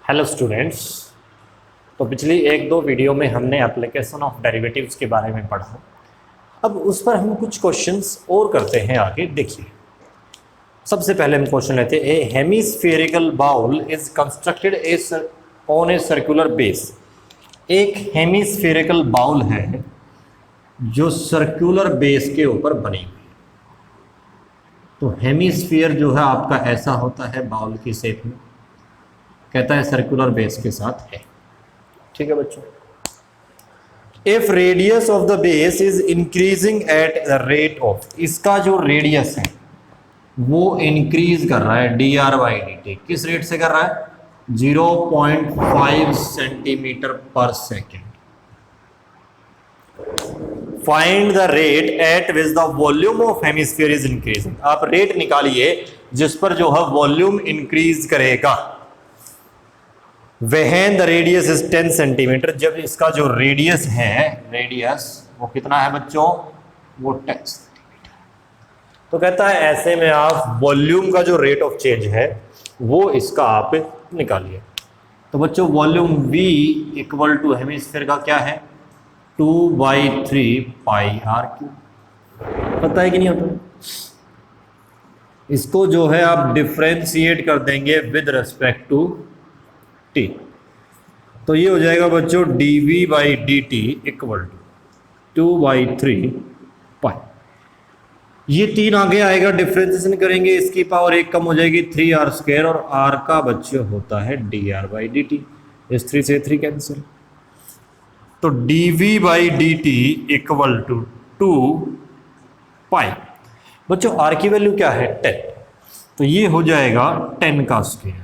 Hello students. तो पिछली एक दो वीडियो में हमने एप्लीकेशन ऑफ डेरिवेटिव्स के बारे में पढ़ा। अब उस पर हम कुछ क्वेश्चंस और करते हैं आगे। देखिए, सबसे पहले हम क्वेश्चन लेते हैं। A hemispherical bowl is constructed on a circular base. एक हेमिस्फेरिकल बाउल है जो सर्कुलर बेस के ऊपर बनी हुई है। तो हेमिस्फीयर जो है आपका ऐसा होता है बाउल की शेप में, कहता है सर्कुलर बेस के साथ है। ठीक है बच्चों। If radius of the base is increasing at the rate of, इसका जो रेडियस है वो इंक्रीज कर रहा है D R by D T. किस रेट से कर रहा है? 0.5 सेंटीमीटर पर second. Find the rate at which the volume of hemisphere is increasing. आप रेट निकालिए जिस पर जो है वॉल्यूम इंक्रीज करेगा। When the radius is 10 centimetre, जब इसका जो रेडियस है, रेडियस वो कितना है बच्चों? वो 10 सेंटीमीटर। तो कहता है ऐसे में आप वॉल्यूम का जो रेट ऑफ चेंज है वो इसका आप निकालिए। तो बच्चों volume V equal to hemisphere का क्या है? 2/3 पाई आर क्यूब। पता है कि नहीं होता? इसको जो है आप डिफरेंशिएट कर देंगे विद रेस्पेक्ट टू टी। तो ये हो जाएगा बच्चों dv by D T equal to 2/3 pi. ये 3 आगे आएगा, डिफरेंशिएशन करेंगे, इसकी पावर 1 कम हो जाएगी, 3r² और r का बच्चों होता है dr बाई डी टी। इस 3 से 3 कैंसिल। तो dv by D T equal to 2 pi. बच्चों r की वैल्यू क्या है? 10। तो ये हो जाएगा 10 का square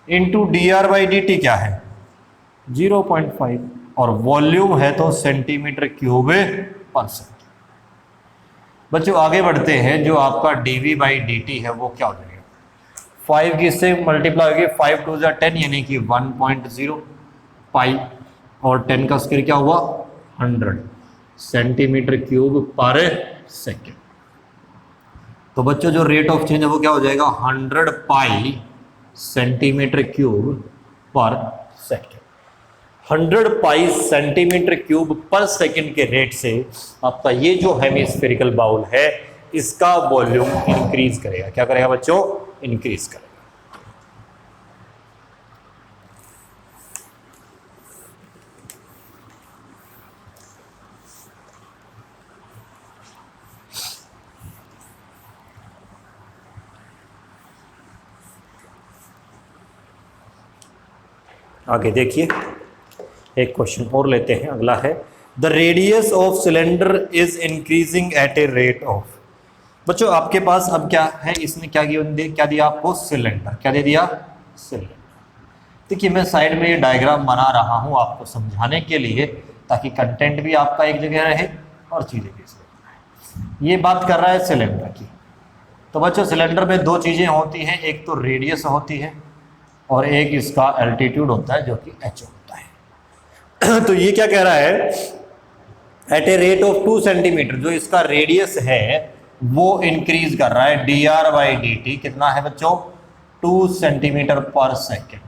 into D R by D T क्या है? 0.5 और वॉल्यूम है तो सेंटीमीटर क्यूब पर सेकेंड। बच्चों आगे बढ़ते हैं। जो आपका dv बाई डी टी है वो क्या हो जाएगा? 5 की इससे मल्टीप्लाई होगी, 5 2 10 यानी कि 1.0 पाई और 10 का स्क्वायर क्या हुआ? 100 सेंटीमीटर क्यूब पर सेकेंड। तो बच्चों जो रेट ऑफ चेंज है वो क्या हो जाएगा? 100 पाई सेंटीमीटर क्यूब पर सेकेंड। 100 पाई सेंटीमीटर क्यूब पर सेकेंड के रेट से आपका ये जो हेमिस्फेरिकल बाउल है इसका वॉल्यूम इंक्रीज करेगा। क्या करेगा बच्चों? इंक्रीज करेगा। आगे देखिए, एक क्वेश्चन और लेते हैं। अगला है the radius of cylinder is increasing at a rate of. बच्चों आपके पास अब क्या है? इसने क्या दिया आपको? सिलेंडर। क्या दे दिया? सिलेंडर। देखिए मैं साइड में ये डायग्राम बना रहा हूं आपको समझाने के लिए, ताकि कंटेंट भी आपका एक जगह रहे और चीजें भी रहे। ये बात कर रहा है सिलेंडर की। तो बच्चों सिलेंडर में 2 चीजें होती हैं, एक तो रेडियस होती है और एक इसका एल्टीट्यूड होता है जो कि h होता है। तो ये क्या कह रहा है? At a rate of 2 centimetre जो इसका रेडियस है वो इंक्रीज कर रहा है dr बाई डी टी। कितना है बच्चों? 2 सेंटीमीटर पर सेकेंड।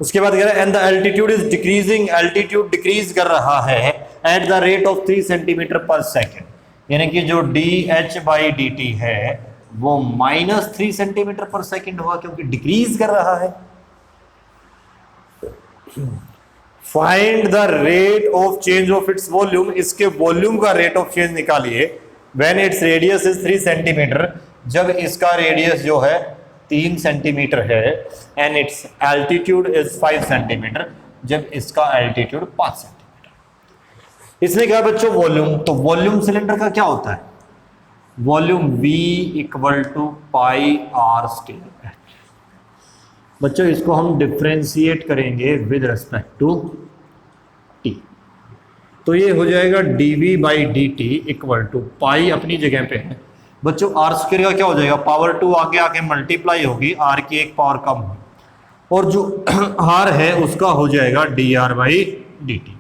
उसके बाद कह रहा है and the altitude is decreasing. Altitude decrease कर रहा है at the rate of 3 centimetre पर सेकेंड। यानी कि जो dh बाई डी टी है वो -3 सेंटीमीटर पर सेकेंड हुआ क्योंकि डिक्रीज कर रहा है। Find the rate of change of its volume. इसके वॉल्यूम का रेट ऑफ चेंज निकालिए when its radius is 3 centimetre, जब इसका रेडियस जो है 3 सेंटीमीटर है, and it's altitude is 5 centimetre, जब इसका एल्टीट्यूड 5 सेंटीमीटर। इसने कहा बच्चों वॉल्यूम, तो वॉल्यूम सिलेंडर का क्या होता है? Volume V equal to pi R square. बच्चों इसको हम डिफरेंशिएट करेंगे विद रेस्पेक्ट टू t। तो ये हो जाएगा dv by D T equal to pi अपनी जगह पे है बच्चों। आर स्क्वायर का क्या हो जाएगा? पावर 2 आगे आके मल्टीप्लाई होगी, r की एक पावर कम होगी और जो r है उसका हो जाएगा dr by D T.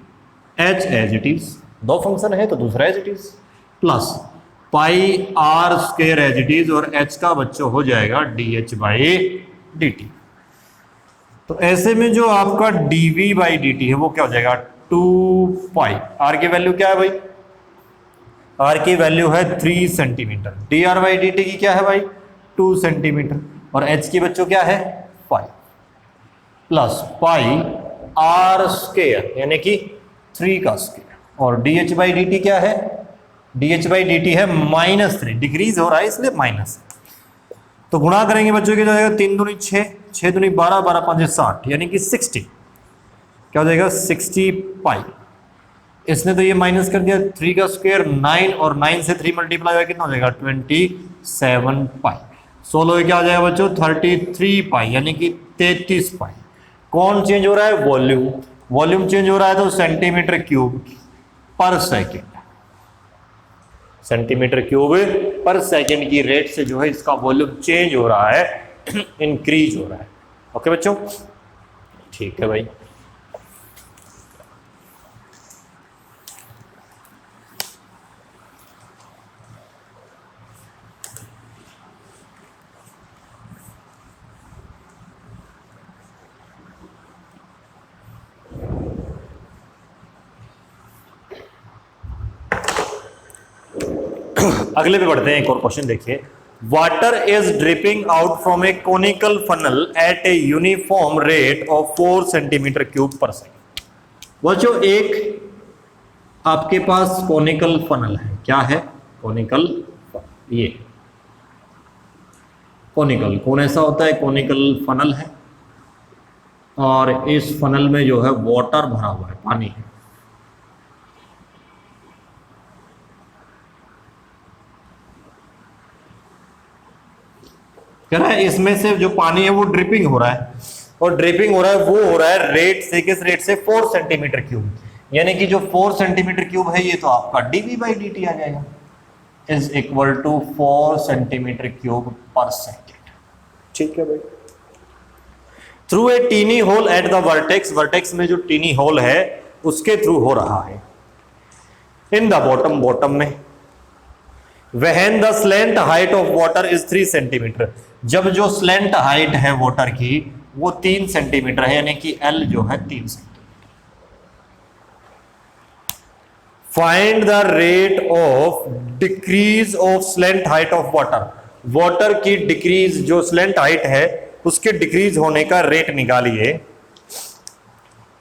h as it is, 2 function है तो दूसरा as it is, plus pi R square as it is, और एच का बच्चों हो जाएगा D H by D T. तो ऐसे में जो आपका dv बाई डी टी है वो क्या हो जाएगा 2 पाई, आर की वैल्यू क्या है भाई, आर की वैल्यू है 3 centimetre, D R by D T की क्या है भाई 2 सेंटीमीटर, और एच की बच्चों क्या है 5 प्लस पाई आर स्क्वायर यानी कि 3 का स्क्वायर, और D H by D T क्या है, D H by D T है -3, डिक्रीज हो रहा है इसलिए माइनस। तो गुणा करेंगे बच्चों की, जो जाएगा 3 दूनी 6, 6 दूनी 12, 12 5 60 यानी कि 60, क्या हो जाएगा 60 पाई। इसने तो ये माइनस कर दिया, 3 का स्क्वायर 9, और 9 से 3 मल्टीप्लाई हुआ कितना हो जाएगा 27 पाई। 16 क्या हो जाएगा बच्चों 33 पाई यानी कि 33 पाई। कौन चेंज हो रहा है, वॉल्यूम, वॉल्यूम चेंज हो रहा है तो centimetre cube per second, centimetre cube per second की रेट से जो है इसका वॉल्यूम चेंज हो रहा है, इंक्रीज हो रहा है। ओके बच्चों, ठीक है भाई। अगले पे बढ़ते हैं, एक और क्वेश्चन देखिए। Water is dripping out from a conical funnel at a uniform rate of 4 centimetre cube per second. बच्चों एक आपके पास कोनिकल फनल है, क्या है कोनिकल, ये कोनिकल कौन ऐसा होता है, कोनिकल फनल है, और इस फनल में जो है वाटर भरा हुआ है, पानी है। कह रहा है इसमें से जो पानी है वो ड्रिपिंग हो रहा है, और ड्रिपिंग हो रहा है वो हो रहा है रेट से, किस रेट से 4 सेंटीमीटर क्यूब, यानी कि जो 4 सेंटीमीटर क्यूब है ये तो आपका डीवी बाई डी टी आ जाएगा, is equal to 4 centimetre cube per second. ठीक है भाई। Through a tiny hole at the vertex, vertex में जो टीनी होल है उसके थ्रू हो रहा है, इन द बॉटम, बॉटम में। When the slant height of water is 3 centimetre, जब जो स्लेंट हाइट है वाटर की वो 3 सेंटीमीटर है, यानी कि L जो है 3 centimetre. Find the rate of decrease of slant height of water, water की डिक्रीज जो स्लेंट हाइट है उसके डिक्रीज होने का रेट निकालिए।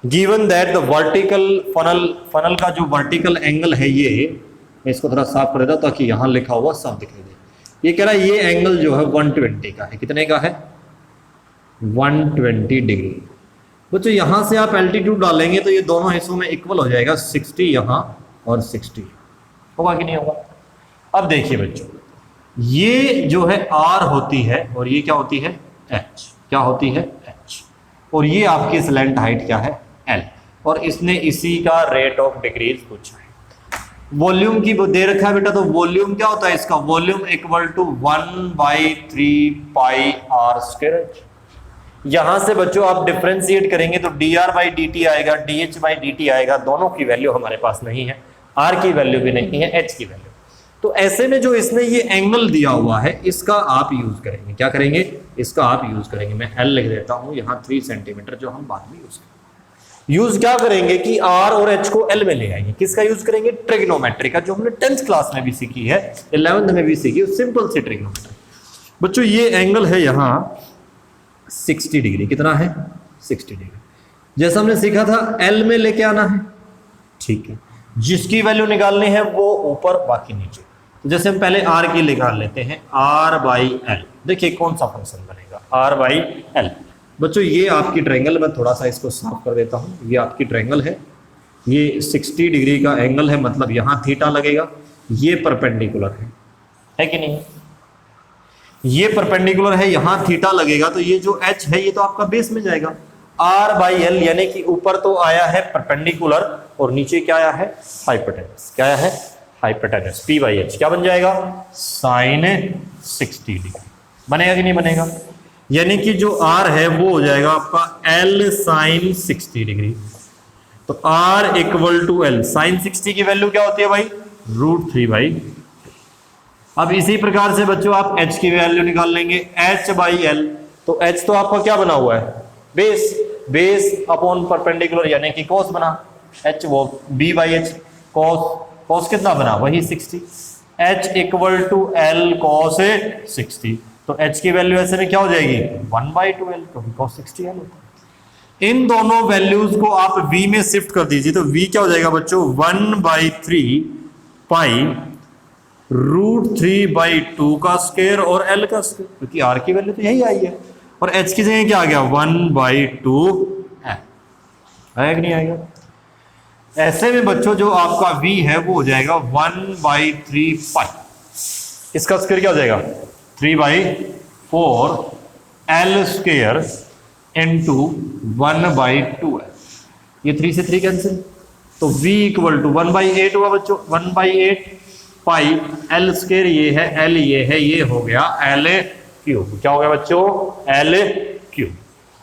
Given that the vertical funnel, funnel का जो वर्टिकल एंगल है ये, मैं इसको थोड़ा साफ कर देता ताकि यहां लिखा हुआ साफ दिखाई दे। ये कह रहा है ये एंगल जो है 120 का है, कितने का है 120 डिग्री। बच्चों यहां से आप एल्टीट्यूड डालेंगे तो ये दोनों हिस्सों में इक्वल हो जाएगा, 60 यहां और 60, होगा कि नहीं होगा। अब देखिए बच्चों, ये जो है R होती है और ये क्या होती है H, क्या होती है H, और ये आपकी स्लेंट हाइट क्या है L, और इसने इसी का रेट ऑफ डिक्रीज पूछा है। वॉल्यूम की दे रखा है बेटा, तो वॉल्यूम क्या होता है इसका, volume equal to 1/3 pi R square. यहां से बच्चों आप डिफरेंशिएट करेंगे तो D R by D T आएगा, D H by D T आएगा, दोनों की वैल्यू हमारे पास नहीं है, आर की वैल्यू भी नहीं है, एच की वैल्यू। तो ऐसे में जो इसने ये एंगल दिया हुआ है इसका आप यूज करेंगे, क्या करेंगे, इसका आप यूज करेंगे। मैं एल लिख देता हूं यहाँ 3 सेंटीमीटर, जो हम बाद में यूज करेंगे। यूज क्या करेंगे कि आर और एच को एल में ले आएंगे, किसका यूज करेंगे, ट्रिग्नोमेट्री का, जो हमने 10th क्लास में भी सीखी है, 11th में भी सीखी, सिंपल सी ट्रिग्नोमेट्री। बच्चों ये एंगल है यहाँ 60 डिग्री, कितना है 60 डिग्री, जैसा हमने सीखा था एल में लेके आना है, ठीक है। जिसकी वैल्यू निकालनी है वो ऊपर बाकी नीचे। जैसे हम पहले आर की निकाल लेते हैं, आर बाई एल, देखिए कौन सा फंक्शन बनेगा, आर बाई एल। बच्चों ये आपकी ट्रायंगल, मैं थोड़ा सा इसको साफ कर देता हूं, ये आपकी ट्रायंगल है, ये 60 डिग्री का एंगल है, मतलब यहां थीटा लगेगा, ये परपेंडिकुलर है कि नहीं, ये परपेंडिकुलर है, यहां थीटा लगेगा, तो ये जो एच है ये तो आपका बेस में जाएगा, आर बाई एल, यानी कि ऊपर तो आया है परपेंडिकुलर और नीचे क्या आया है हाइपोटेनस, क्या आया है हाइपोटेनस, पी बाई एच क्या बन जाएगा साइन 60 डिग्री, बनेगा कि नहीं बनेगा। यानी कि जो R है वो हो जाएगा आपका L साइन 60 डिग्री। तो R इक्वल टू L, साइन 60 की वैल्यू क्या होती है भाई, √3/, अब इसी प्रकार से बच्चों आप h की वैल्यू निकाल लेंगे, h/l। तो h तो आपका क्या बना हुआ है, बेस, बेस अपॉन परपेंडिकुलर यानी कि कॉस बना, h वो b/h, कॉस कितना बना, वही 60, h = l cos 60। तो h की वैल्यू ऐसे में क्या हो जाएगी 1/2l, क्योंकि cos 60l होता है। इन दोनों वैल्यूज को आप v में शिफ्ट कर दीजिए, तो v क्या हो जाएगा बच्चों 1/3 पाई √3/2 का स्क्वायर और l का स्क्वायर, क्योंकि r की वैल्यू तो यही आई है, और h की जगह क्या आ गया 1/2 है, आया कि नहीं आएगा। ऐसे में बच्चों जो आपका v है वो हो जाएगा 1/3 पाई, इसका स्क्वायर क्या हो जाएगा 3/4 l स्क्वायर इंटू 1/2 है, ये 3 से 3 कैंसिल, तो v = 1/8 हुआ बच्चों, 1/8 पाई l स्क्वायर ये है, l ये है, ये हो गया l³। क्या हो गया बच्चों l³।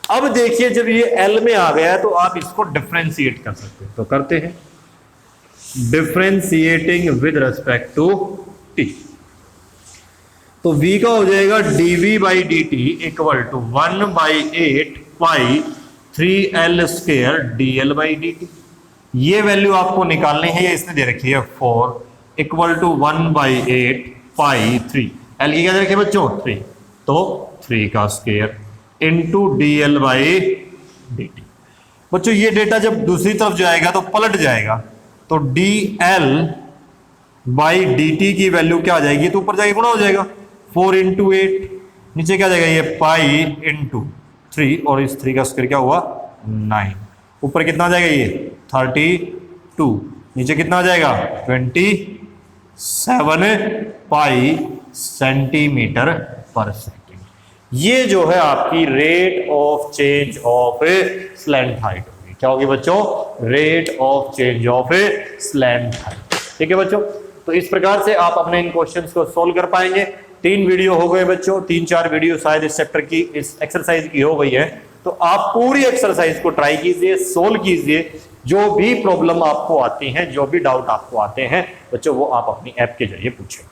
अब देखिए जब ये l में आ गया तो आप इसको डिफरेंशिएट कर सकते हैं, तो करते हैं differentiating with respect to t। तो v का हो जाएगा dv/dt = 1/8 पाई 3l² dl/dt। ये वैल्यू आपको निकालनी है, ये इसने दे रखी है 4 = 1/8 पाई 3, l की क्या दे रखी है बच्चों 3, तो 3 का स्क्वायर इंटू dl/dt। बच्चों ये डेटा जब दूसरी तरफ जाएगा तो पलट जाएगा, तो dl/dt की वैल्यू क्या आ जाएगी, तो ऊपर जाके गुणा हो जाएगा 4 × 8, नीचे क्या जाएगा ये पाई × 3, और इस 3 का स्क्वायर क्या हुआ 9, ऊपर कितना आ जाएगा ये 32, नीचे कितना आ जाएगा 27 पाई सेंटीमीटर/सेकंड। ये जो है आपकी rate of change of slant height होगी, क्या होगी बच्चों rate of change of slant height. ठीक है बच्चों, तो इस प्रकार से आप अपने इन क्वेश्चंस को सोल्व कर पाएंगे। 3 वीडियो हो गए बच्चों, 3-4 वीडियो शायद इस चैप्टर की, इस एक्सरसाइज की हो गई है, तो आप पूरी एक्सरसाइज को ट्राई कीजिए, सोल्व कीजिए। जो भी प्रॉब्लम आपको आती है, जो भी डाउट आपको आते हैं बच्चों, वो आप अपनी ऐप के जरिए पूछें।